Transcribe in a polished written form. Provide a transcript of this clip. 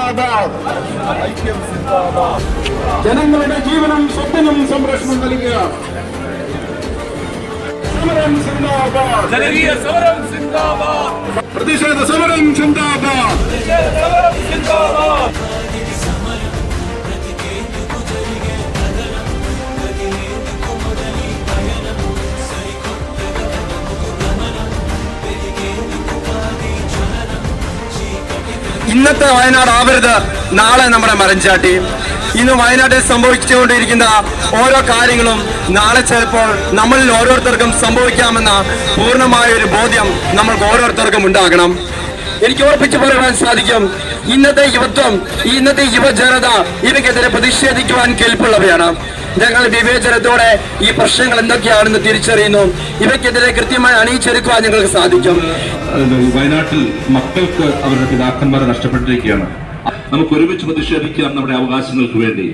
സിന്ദാബാദ്. ജനങ്ങളുടെ ജീവനും സ്വത്തിനും സംരക്ഷണം നൽകുക. സമരം സിന്ദാബാദ്. ജനകീയ സമരം സിന്ദാബാദ്. പ്രതിഷേധ സമരം സിന്ദാബാദ്. ഇന്നത്തെ വയനാട് ആവരുത് നാളെ നമ്മുടെ മരഞ്ചാട്ടി. ഇന്ന് വയനാട്ടിൽ സംഭവിച്ചുകൊണ്ടിരിക്കുന്ന ഓരോ കാര്യങ്ങളും നാളെ ചിലപ്പോൾ നമ്മളിൽ ഓരോരുത്തർക്കും സംഭവിക്കാമെന്ന പൂർണ്ണമായ ഒരു ബോധ്യം നമ്മൾക്ക് ഓരോരുത്തർക്കും ഉണ്ടാകണം. എനിക്ക് ഉറപ്പിച്ചു പറയാൻ സാധിക്കും, ഇന്നത്തെ യുവത്വം, ഇന്നത്തെ യുവജനത ഇവയ്ക്കെതിരെ പ്രതിഷേധിക്കുവാൻ കെൽപ്പുള്ളവയാണ്. ഞങ്ങൾ വിവേചനത്തോടെ ഈ പ്രശ്നങ്ങൾ എന്തൊക്കെയാണെന്ന് തിരിച്ചറിയുന്നു. ഇവയ്ക്കെതിരെ കൃത്യമായി അണിയിച്ചെടുക്കുവാൻ ഞങ്ങൾക്ക് സാധിക്കും. വയനാട്ടിൽ മക്കൾക്ക് അവരുടെ പിതാക്കന്മാരെ നഷ്ടപ്പെട്ടിരിക്കുകയാണ്. നമുക്ക് ഒരുമിച്ച് പ്രതിഷേധിക്കാം നമ്മുടെ അവകാശങ്ങൾക്ക് വേണ്ടി.